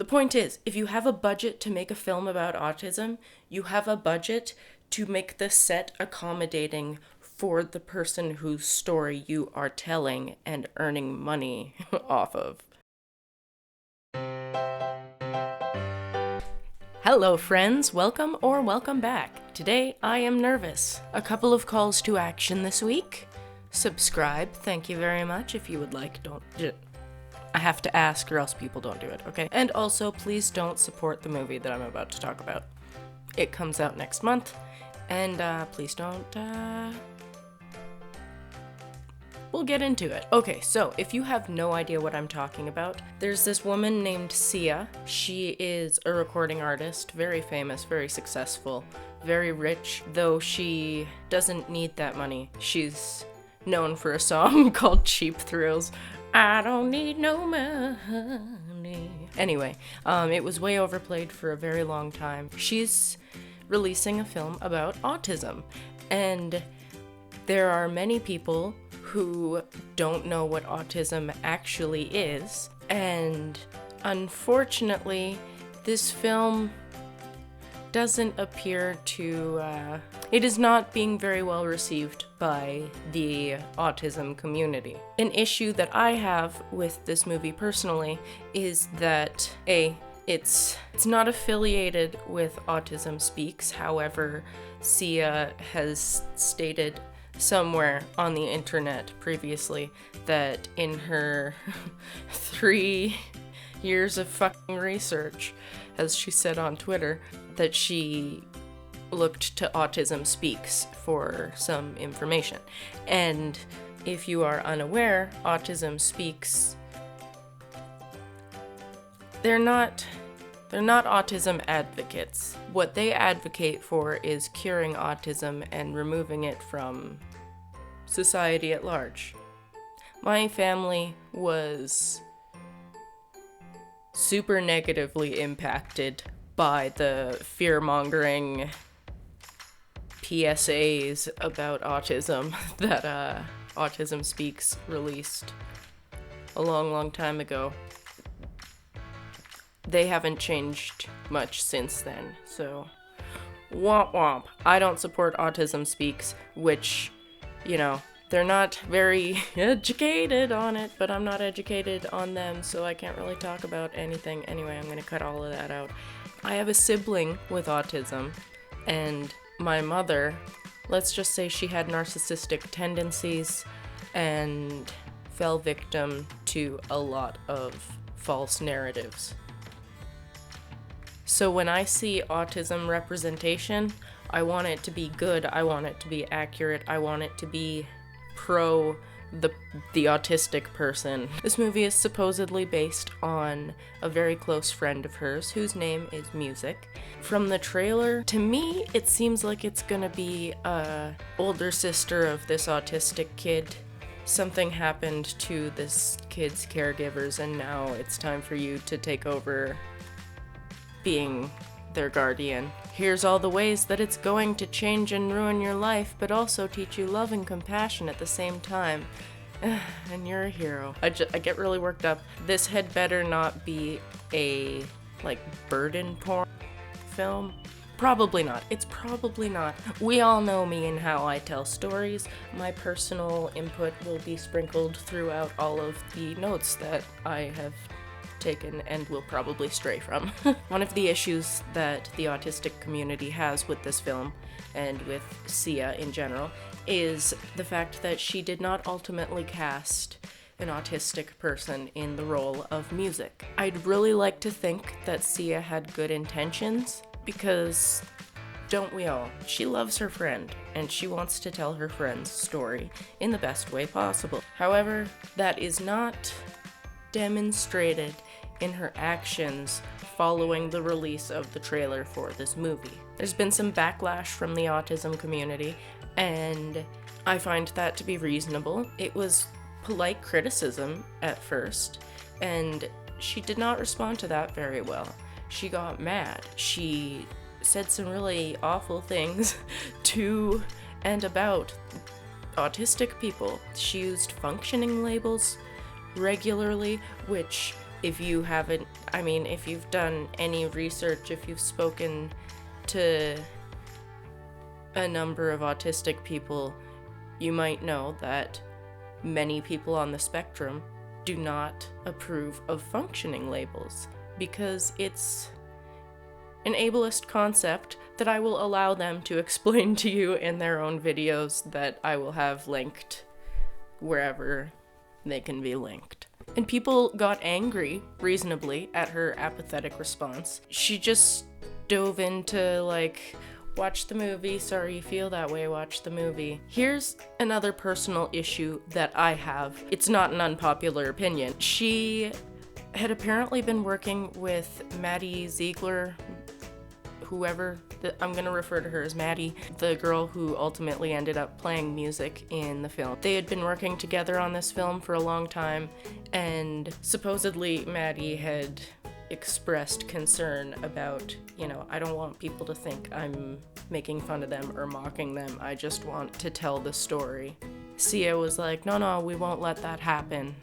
point is, if you have a budget to make a film about autism, you have a budget to make the set accommodating for the person whose story you are telling and earning money off of. Hello friends, welcome or welcome back. Today I am nervous. A couple of calls to action this week. Subscribe, thank you very much. If you would like, I have to ask or else people don't do it, okay? And also, please don't support the movie that I'm about to talk about. It comes out next month, and please don't, we'll get into it. Okay, so if you have no idea what I'm talking about, there's this woman named Sia. She is a recording artist, very famous, very successful, very rich, though she doesn't need that money. She's known for a song called Cheap Thrills. I don't need no money. Anyway, it was way overplayed for a very long time. She's releasing a film about autism, and there are many people who don't know what autism actually is, and unfortunately, this film doesn't appear to, it is not being very well received by the autism community. An issue that I have with this movie personally is that, it's not affiliated with Autism Speaks. However, Sia has stated somewhere on the internet previously that in her 3 years of fucking research, as she said on Twitter, that she looked to Autism Speaks for some information. And if you are unaware, Autism Speaks, they're not autism advocates. What they advocate for is curing autism and removing it from society at large. My family was super negatively impacted by the fear-mongering PSAs about autism that Autism Speaks released a long time ago. They haven't changed much since then, so womp womp. I don't support Autism Speaks, which, you know, they're not very educated on it, but I'm not educated on them, so I can't really talk about anything. Anyway, I'm gonna cut all of that out. I have a sibling with autism, and my mother, let's just say she had narcissistic tendencies and fell victim to a lot of false narratives. So when I see autism representation, I want it to be good, I want it to be accurate, I want it to be pro the autistic person. This movie is supposedly based on a very close friend of hers whose name is Music. From the trailer, to me, it seems like it's gonna be a older sister of this autistic kid. Something happened to this kid's caregivers, and now it's time for you to take over being their guardian. Here's all the ways that it's going to change and ruin your life, but also teach you love and compassion at the same time. And you're a hero. I get really worked up. This had better not be a, burden porn film. Probably not. It's probably not. We all know me and how I tell stories. My personal input will be sprinkled throughout all of the notes that I have taken and will probably stray from. One of the issues that the autistic community has with this film, and with Sia in general, is the fact that she did not ultimately cast an autistic person in the role of Music. I'd really like to think that Sia had good intentions, because don't we all? She loves her friend, and she wants to tell her friend's story in the best way possible. However, that is not demonstrated in her actions following the release of the trailer for this movie. There's been some backlash from the autism community, and I find that to be reasonable. It was polite criticism at first, and she did not respond to that very well. She got mad. She said some really awful things to and about autistic people. She used functioning labels regularly, which If you haven't, I mean, if you've done any research, if you've spoken to a number of autistic people, you might know that many people on the spectrum do not approve of functioning labels because it's an ableist concept that I will allow them to explain to you in their own videos that I will have linked wherever they can be linked. And people got angry, reasonably, at her apathetic response. She just dove into, like, watch the movie, sorry you feel that way, watch the movie. Here's another personal issue that I have. It's not an unpopular opinion. She had apparently been working with Maddie Ziegler, whoever, I'm gonna refer to her as Maddie, the girl who ultimately ended up playing music in the film. They had been working together on this film for a long time, and supposedly Maddie had expressed concern about, I don't want people to think I'm making fun of them or mocking them, I just want to tell the story. Sia was like, no, we won't let that happen.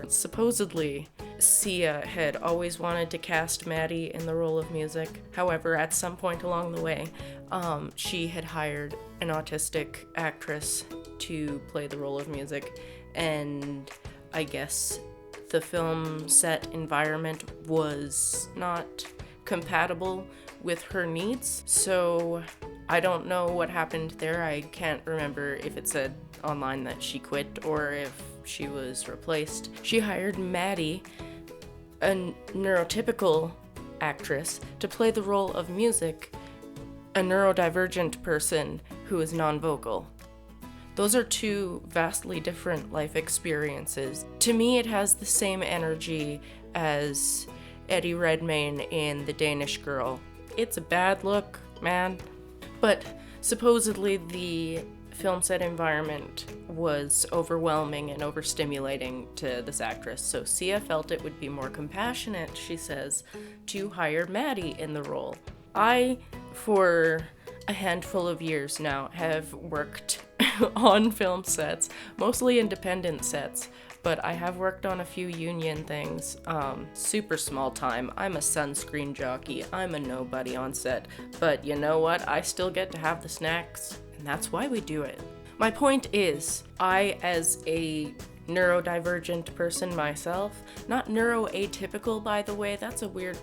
Supposedly, Sia had always wanted to cast Maddie in the role of music. However, at some point along the way, she had hired an autistic actress to play the role of music, and I guess the film set environment was not compatible with her needs. So I don't know what happened there. I can't remember if it said online that she quit or if she was replaced. She hired Maddie, a neurotypical actress, to play the role of music, a neurodivergent person who is non-vocal. Those are two vastly different life experiences. To me, it has the same energy as Eddie Redmayne in The Danish Girl. It's a bad look, man. But supposedly the film set environment was overwhelming and overstimulating to this actress, so Sia felt it would be more compassionate, she says, to hire Maddie in the role. I, for a handful of years now, have worked on film sets, mostly independent sets, but I have worked on a few union things, super small time. I'm a sunscreen jockey, I'm a nobody on set, but you know what? I still get to have the snacks, and that's why we do it. My point is, I, as a neurodivergent person myself, not neuroatypical by the way, that's a weird,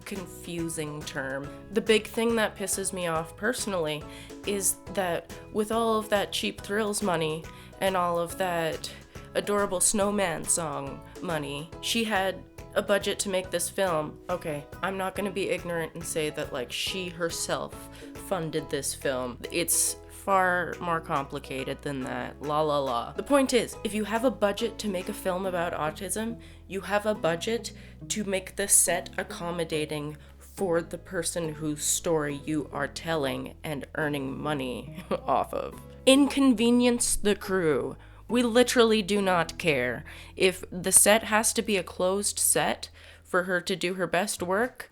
confusing term. The big thing that pisses me off personally is that with all of that cheap thrills money and all of that adorable snowman song money, she had a budget to make this film. Okay, I'm not gonna be ignorant and say that like she herself funded this film. It's far more complicated than that. La la la. The point is, if you have a budget to make a film about autism, you have a budget to make the set accommodating for the person whose story you are telling and earning money off of. Inconvenience the crew. We literally do not care. If the set has to be a closed set for her to do her best work,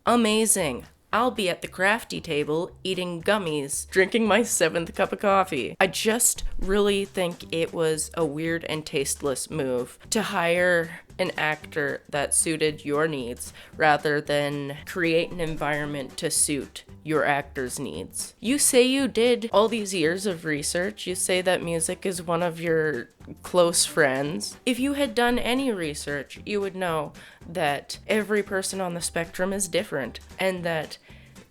amazing. I'll be at the crafty table eating gummies, drinking my 7th cup of coffee. I just really think it was a weird and tasteless move to hire an actor that suited your needs rather than create an environment to suit your actor's needs. You say you did all these years of research. You say that music is one of your close friends. If you had done any research, you would know that every person on the spectrum is different and that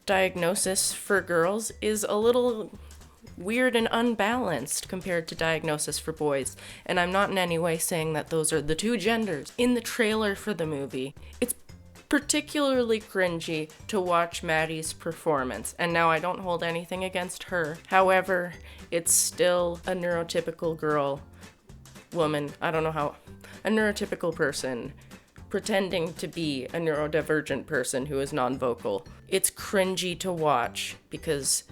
diagnosis for girls is a little weird and unbalanced compared to diagnosis for boys. And I'm not in any way saying that those are the two genders. In the trailer for the movie, it's particularly cringy to watch Maddie's performance, and now I don't hold anything against her. However, it's still a neurotypical woman, I don't know how, a neurotypical person pretending to be a neurodivergent person who is non-vocal. It's cringy to watch because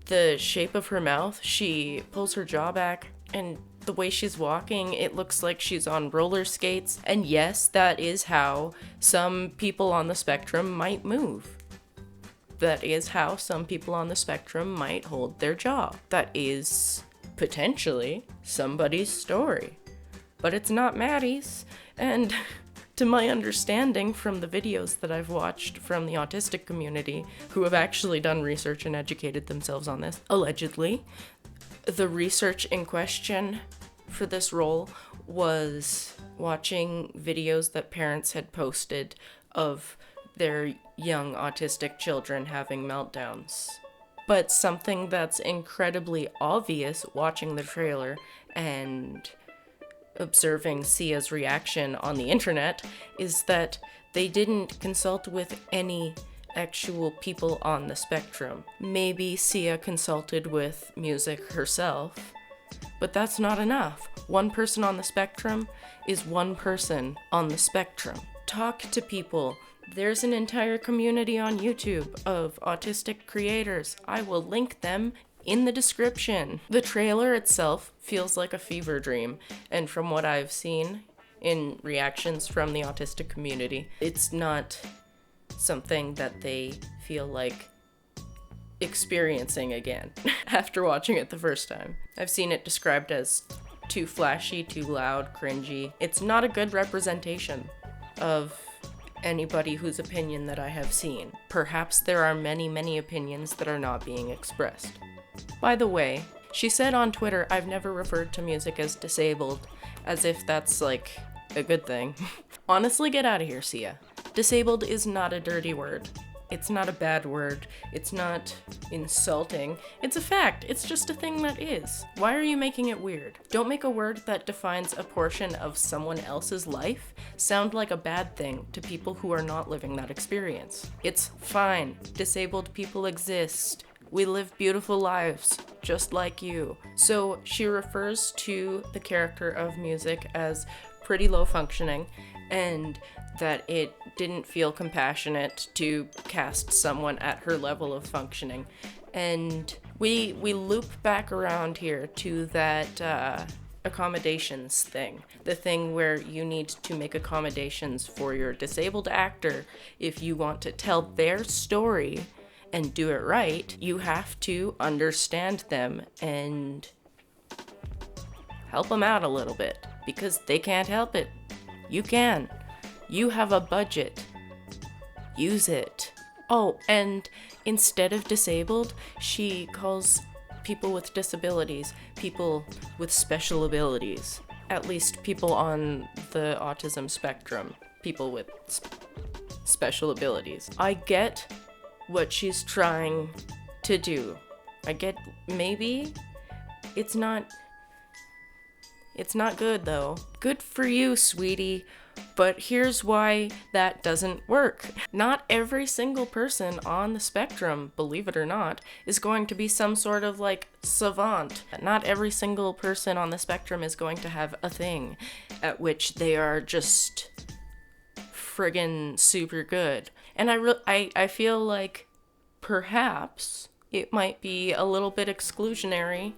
the shape of her mouth, she pulls her jaw back, and the way she's walking, it looks like she's on roller skates. And yes, that is how some people on the spectrum might move. That is how some people on the spectrum might hold their jaw. That is potentially somebody's story. But it's not Maddie's. And To my understanding from the videos that I've watched from the autistic community, who have actually done research and educated themselves on this, allegedly, the research in question for this role was watching videos that parents had posted of their young autistic children having meltdowns. But something that's incredibly obvious watching the trailer and observing Sia's reaction on the internet is that they didn't consult with any actual people on the spectrum. Maybe Sia consulted with music herself, but that's not enough. One person on the spectrum is one person on the spectrum. Talk to people. There's an entire community on YouTube of autistic creators. I will link them in the description. The trailer itself feels like a fever dream, and from what I've seen in reactions from the autistic community, it's not something that they feel like experiencing again after watching it the first time. I've seen it described as too flashy, too loud, cringy. It's not a good representation of anybody whose opinion that I have seen. Perhaps there are many, many opinions that are not being expressed. By the way, she said on Twitter, "I've never referred to music as disabled," as if that's like a good thing. Honestly, get out of here, Sia. Disabled is not a dirty word. It's not a bad word. It's not insulting. It's a fact. It's just a thing that is. Why are you making it weird? Don't make a word that defines a portion of someone else's life sound like a bad thing to people who are not living that experience. It's fine. Disabled people exist. We live beautiful lives, just like you. So she refers to the character of music as pretty low functioning, and that it didn't feel compassionate to cast someone at her level of functioning. And we loop back around here to that accommodations thing. The thing where you need to make accommodations for your disabled actor. If you want to tell their story and do it right, you have to understand them and help them out a little bit, because they can't help it. You can. You have a budget. Use it. Oh, and instead of disabled, she calls people with disabilities people with special abilities. At least people on the autism spectrum. People with special abilities. I get what she's trying to do. I get, maybe it's not good though. Good for you, sweetie. But here's why that doesn't work. Not every single person on the spectrum, believe it or not, is going to be some sort of like savant. Not every single person on the spectrum is going to have a thing at which they are just friggin' super good. And I feel like perhaps it might be a little bit exclusionary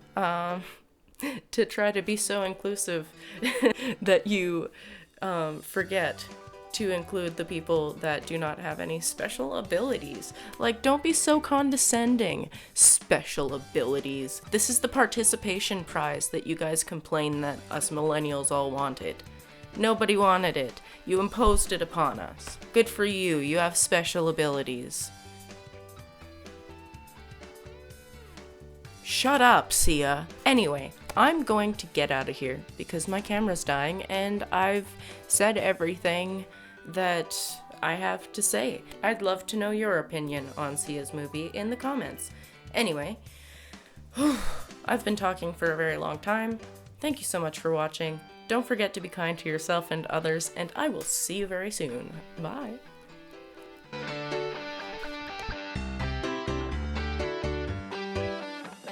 to try to be so inclusive that you forget to include the people that do not have any special abilities. Like, don't be so condescending. Special abilities. This is the participation prize that you guys complain that us millennials all wanted. Nobody wanted it. You imposed it upon us. Good for you. You have special abilities. Shut up, Sia. Anyway, I'm going to get out of here because my camera's dying and I've said everything that I have to say. I'd love to know your opinion on Sia's movie in the comments. Anyway, I've been talking for a very long time. Thank you so much for watching. Don't forget to be kind to yourself and others, and I will see you very soon. Bye.